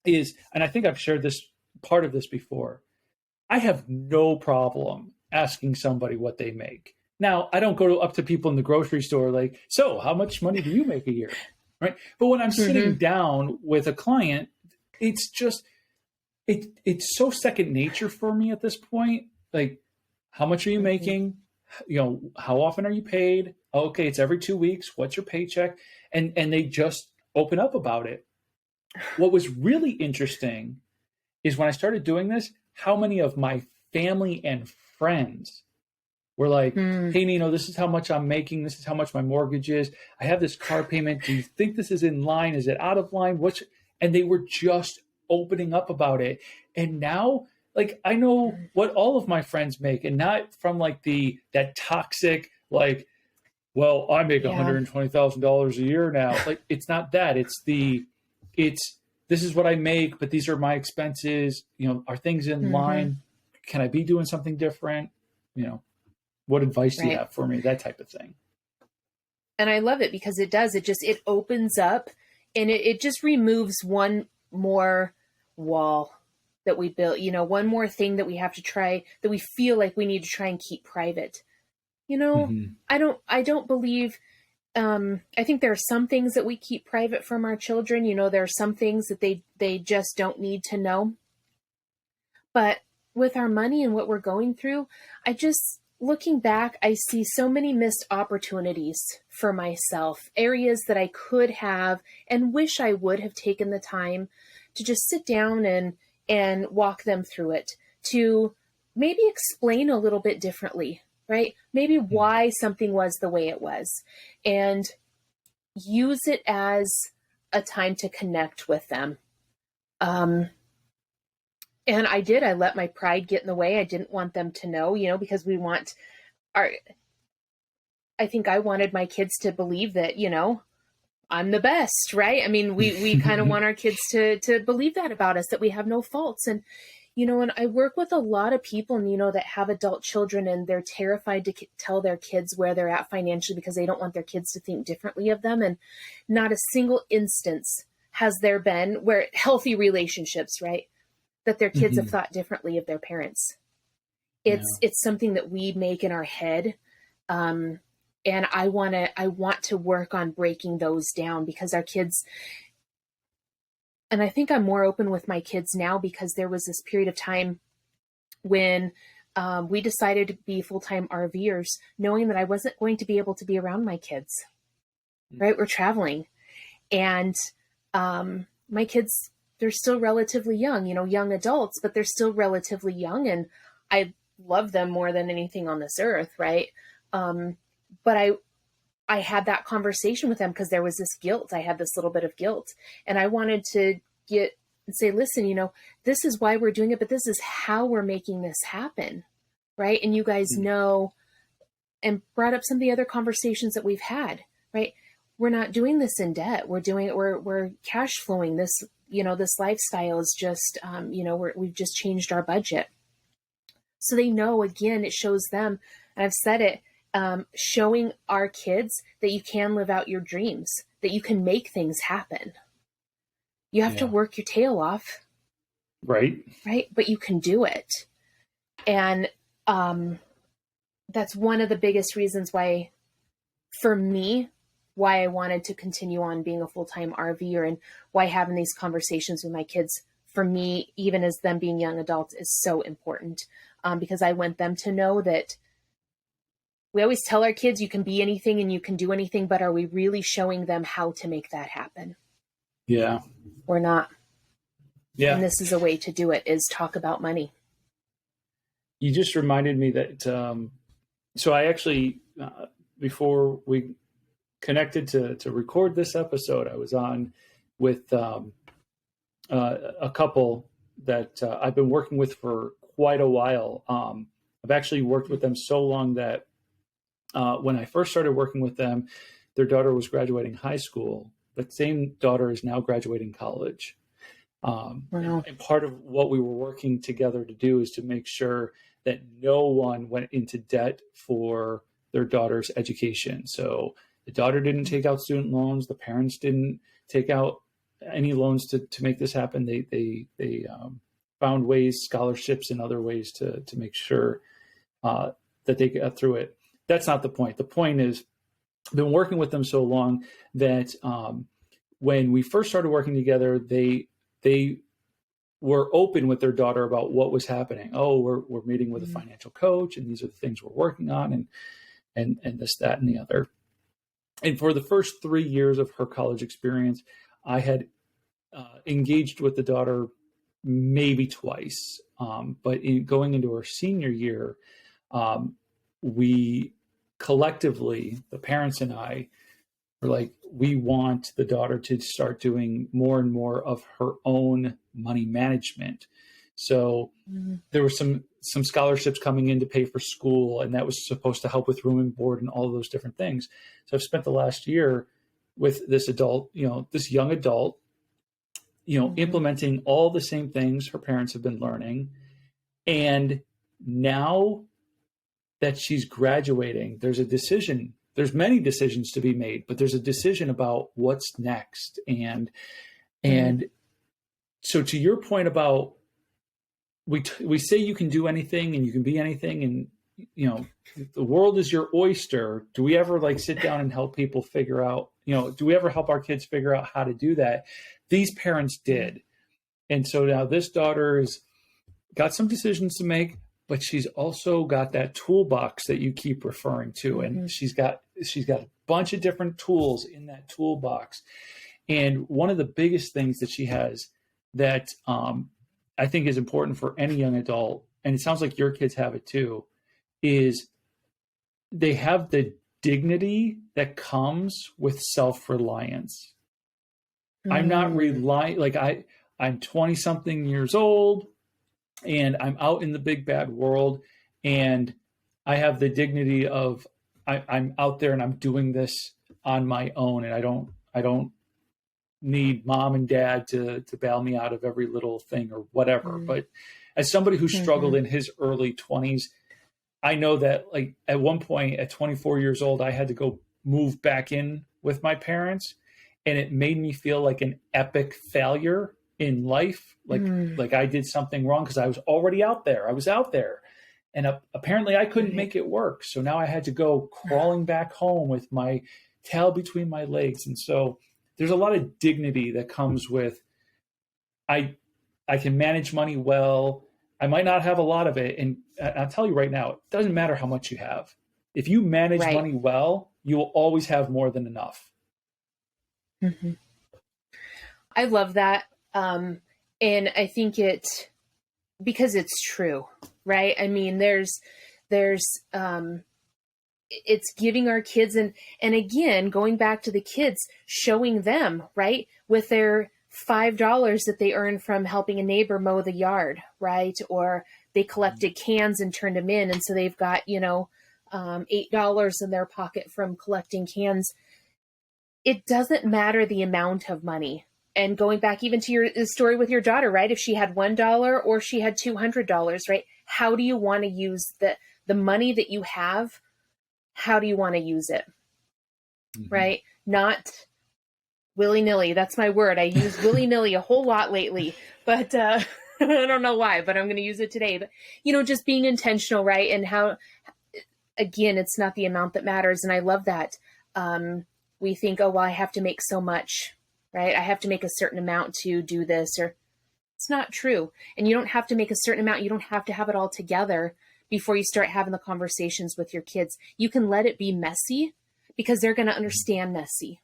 is, and I think I've shared this part of this before, I have no problem asking somebody what they make. Now, I don't go up to people in the grocery store like, so how much money do you make a year? Right. But when I'm sitting down with a client, it's just, it's so second nature for me at this point. Like, how much are you making? How often are you paid? Okay, it's every 2 weeks. What's your paycheck? And they just open up about it. What was really interesting is when I started doing this, how many of my family and friends were like, hey, Nino, this is how much I'm making. This is how much my mortgage is. I have this car payment. Do you think this is in line? Is it out of line? And they were just opening up about it. And now, like, I know what all of my friends make, and not from like that toxic, like, well, I make $120,000 a year now. Like, it's not that. This is what I make, but these are my expenses. Are things in line? Can I be doing something different? What advice do you have for me? That type of thing. And I love it because it opens up and it just removes one more wall that we built, one more thing that we have to try, that we feel like we need to try and keep private. Mm-hmm. I don't believe, I think there are some things that we keep private from our children. There are some things that they just don't need to know. But with our money and what we're going through, looking back, I see so many missed opportunities for myself, areas that I could have and wish I would have taken the time to just sit down and walk them through it, to maybe explain a little bit differently, right? Maybe why something was the way it was, and use it as a time to connect with them. And I let my pride get in the way. I didn't want them to know, because I think I wanted my kids to believe that, I'm the best, right? I mean, we kind of want our kids to believe that about us, that we have no faults. And, and I work with a lot of people, that have adult children, and they're terrified to tell their kids where they're at financially because they don't want their kids to think differently of them. And not a single instance has there been where healthy relationships, right, that their kids have thought differently of their parents. It's something that we make in our head. And I want to work on breaking those down, because our kids, and I think I'm more open with my kids now, because there was this period of time when we decided to be full-time RVers, knowing that I wasn't going to be able to be around my kids, right? We're traveling, and my kids, they're still relatively young, young adults, but they're still relatively young, and I love them more than anything on this earth, right? But I had that conversation with them because there was this guilt. I had this little bit of guilt, and I wanted to say, listen, this is why we're doing it, but this is how we're making this happen. Right. And you guys know, and brought up some of the other conversations that we've had, right? We're not doing this in debt. We're cash flowing this, this lifestyle is just, we've just changed our budget. So they know, again, it shows them, and I've said it, showing our kids that you can live out your dreams, that you can make things happen. You have to work your tail off. Right. Right. But you can do it. And that's one of the biggest reasons why, for me, why I wanted to continue on being a full-time RVer, and why having these conversations with my kids, for me, even as them being young adults, is so important. Because I want them to know that we always tell our kids you can be anything and you can do anything, but are we really showing them how to make that happen? Yeah. Or not? Yeah. And this is a way to do it, is talk about money. You just reminded me that, so I actually, before we connected to record this episode, I was on with a couple that I've been working with for quite a while. I've actually worked with them so long that when I first started working with them, their daughter was graduating high school. That same daughter is now graduating college. Wow. And part of what we were working together to do is to make sure that no one went into debt for their daughter's education. So the daughter didn't take out student loans. The parents didn't take out any loans to make this happen. They found ways, scholarships, and other ways to make sure that they got through it. That's not the point. The point is, I've been working with them so long that when we first started working together, they were open with their daughter about what was happening. Oh, we're meeting with a financial coach, and these are the things we're working on, and this, that, and the other. And for the first 3 years of her college experience, I had engaged with the daughter maybe twice. But going into her senior year, we collectively, the parents and I, were like, we want the daughter to start doing more and more of her own money management. So there were some scholarships coming in to pay for school, and that was supposed to help with room and board and all of those different things. So I've spent the last year with this adult, this young adult, implementing all the same things her parents have been learning. And now that she's graduating, there's a decision. There's many decisions to be made, but there's a decision about what's next. And so to your point about we say you can do anything and you can be anything, and the world is your oyster. Do we ever like sit down and help people figure out, do we ever help our kids figure out how to do that? These parents did. And so now this daughter's got some decisions to make, but she's also got that toolbox that you keep referring to. And she's got a bunch of different tools in that toolbox. And one of the biggest things that she has that I think is important for any young adult, and it sounds like your kids have it too, is they have the dignity that comes with self-reliance. I'm not relying, like I'm 20 something years old and I'm out in the big bad world, and I have the dignity of I'm out there and I'm doing this on my own, and I don't need mom and dad to bail me out of every little thing or whatever. But as somebody who struggled in his early 20s, I know that like at one point at 24 years old, I had to go move back in with my parents, and it made me feel like an epic failure in life. Like I did something wrong because I was already out there. I was out there, and apparently I couldn't make it work. So now I had to go crawling back home with my tail between my legs. And so there's a lot of dignity that comes with, I can manage money well. I might not have a lot of it. And I'll tell you right now, it doesn't matter how much you have. If you manage money well, you will always have more than enough. I love that. And I think because it's true, right? I mean, there's it's giving our kids, and again, going back to the kids, showing them, right, with their $5 that they earned from helping a neighbor mow the yard, right? Or they collected cans and turned them in. And so they've got, $8 in their pocket from collecting cans. It doesn't matter the amount of money. And going back even to your story with your daughter, right? If she had $1 or she had $200, right? How do you want to use the money that you have? How do you want to use it? Right? Not willy-nilly. That's my word. I use willy-nilly a whole lot lately, but I don't know why, but I'm going to use it today. But, just being intentional, right? And how, again, it's not the amount that matters. And I love that. We think, oh, well, I have to make so much, right? I have to make a certain amount to do this, or it's not true. And you don't have to make a certain amount. You don't have to have it all together before you start having the conversations with your kids. You can let it be messy because they're going to understand messy.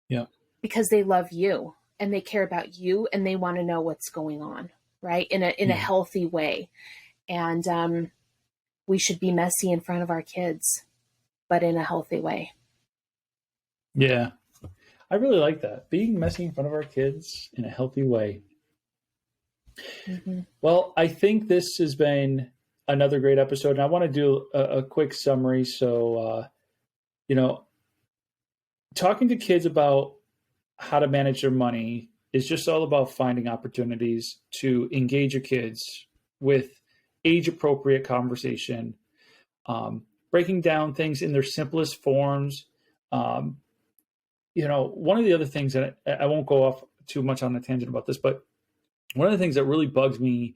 Yeah. Because they love you and they care about you and they want to know what's going on, right? In a healthy way. And we should be messy in front of our kids, but in a healthy way. Yeah. I really like that. Being messy in front of our kids in a healthy way. Well, I think this has been another great episode, and I want to do a quick summary. So, talking to kids about how to manage their money is just all about finding opportunities to engage your kids with age-appropriate conversation, breaking down things in their simplest forms. One of the other things that I won't go off too much on a tangent about this, but one of the things that really bugs me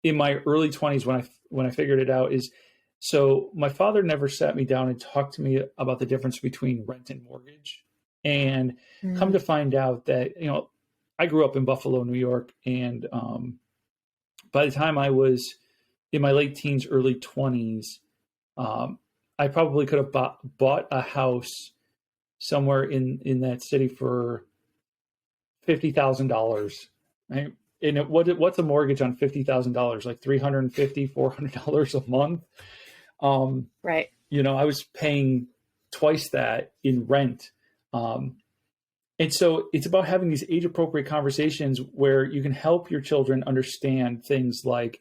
in my early 20s when I figured it out is, so my father never sat me down and talked to me about the difference between rent and mortgage. And come to find out that, I grew up in Buffalo, New York. And by the time I was in my late teens, early 20s, I probably could have bought a house somewhere in that city for $50,000. Right? And what's a mortgage on $50,000? Like $350, $400 a month. Right. I was paying twice that in rent. And so it's about having these age appropriate conversations where you can help your children understand things like,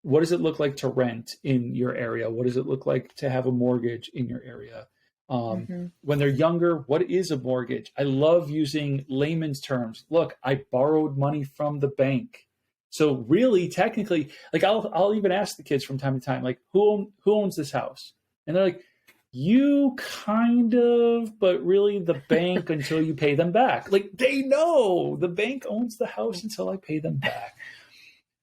what does it look like to rent in your area? What does it look like to have a mortgage in your area? When they're younger, what is a mortgage? I love using layman's terms. Look, I borrowed money from the bank. So really, technically, like I'll even ask the kids from time to time, like, who owns this house? And they're like, You kind of, but really the bank until you pay them back. Like, they know the bank owns the house until I pay them back.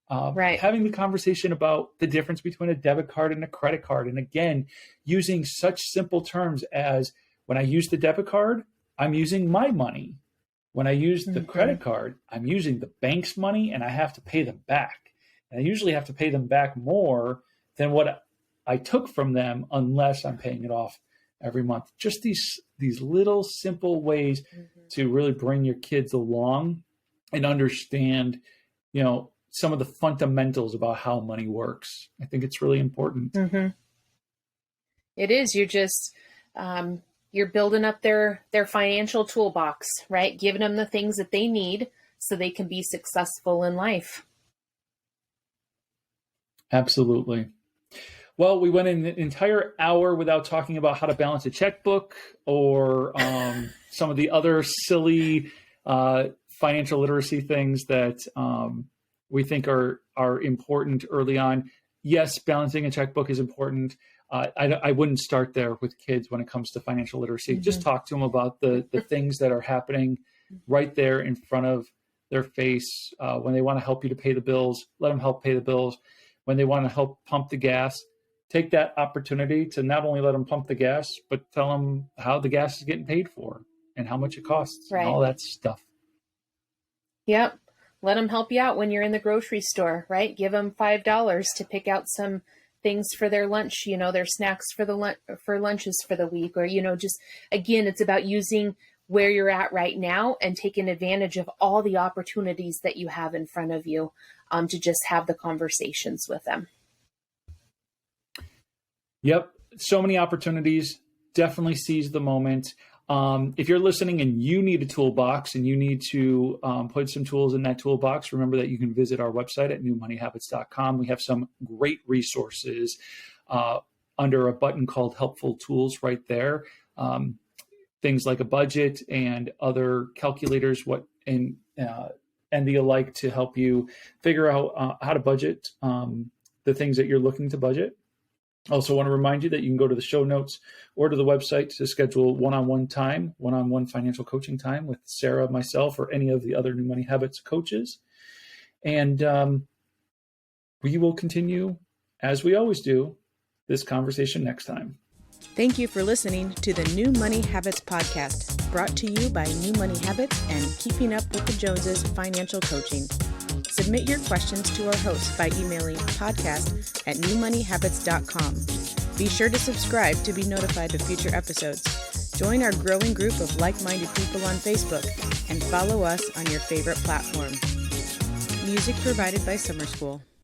Right. Having the conversation about the difference between a debit card and a credit card. And again, using such simple terms as, when I use the debit card, I'm using my money. When I use the credit card, I'm using the bank's money, and I have to pay them back. And I usually have to pay them back more than what I took from them, unless I'm paying it off every month. Just these little simple ways to really bring your kids along and understand, some of the fundamentals about how money works. I think it's really important. It is. You're just, you're building up their financial toolbox, right? Giving them the things that they need so they can be successful in life. Absolutely. Well, we went an entire hour without talking about how to balance a checkbook or some of the other silly financial literacy things that we think are important early on. Yes, balancing a checkbook is important. I wouldn't start there with kids when it comes to financial literacy. Just talk to them about the things that are happening right there in front of their face. When they want to help you to pay the bills, let them help pay the bills. When they want to help pump the gas, take that opportunity to not only let them pump the gas, but tell them how the gas is getting paid for and how much it costs and all that stuff. Yep. Let them help you out when you're in the grocery store, right? Give them $5 to pick out some things for their lunch, their snacks for for lunches for the week, or, just, again, it's about using where you're at right now and taking advantage of all the opportunities that you have in front of you, to just have the conversations with them. Yep. So many opportunities. Definitely seize the moment. If you're listening and you need a toolbox and you need to put some tools in that toolbox, remember that you can visit our website at newmoneyhabits.com. We have some great resources under a button called Helpful Tools right there. Things like a budget and other calculators, and the alike, to help you figure out how to budget the things that you're looking to budget. Also want to remind you that you can go to the show notes or to the website to schedule one-on-one financial coaching time with Sarah, myself, or any of the other New Money Habits coaches. And we will continue, as we always do, this conversation next time. Thank you for listening to the New Money Habits podcast, brought to you by New Money Habits and Keeping Up with the Joneses Financial Coaching. Submit your questions to our host by emailing podcast@newmoneyhabits.com. Be sure to subscribe to be notified of future episodes. Join our growing group of like-minded people on Facebook and follow us on your favorite platform. Music provided by Summer School.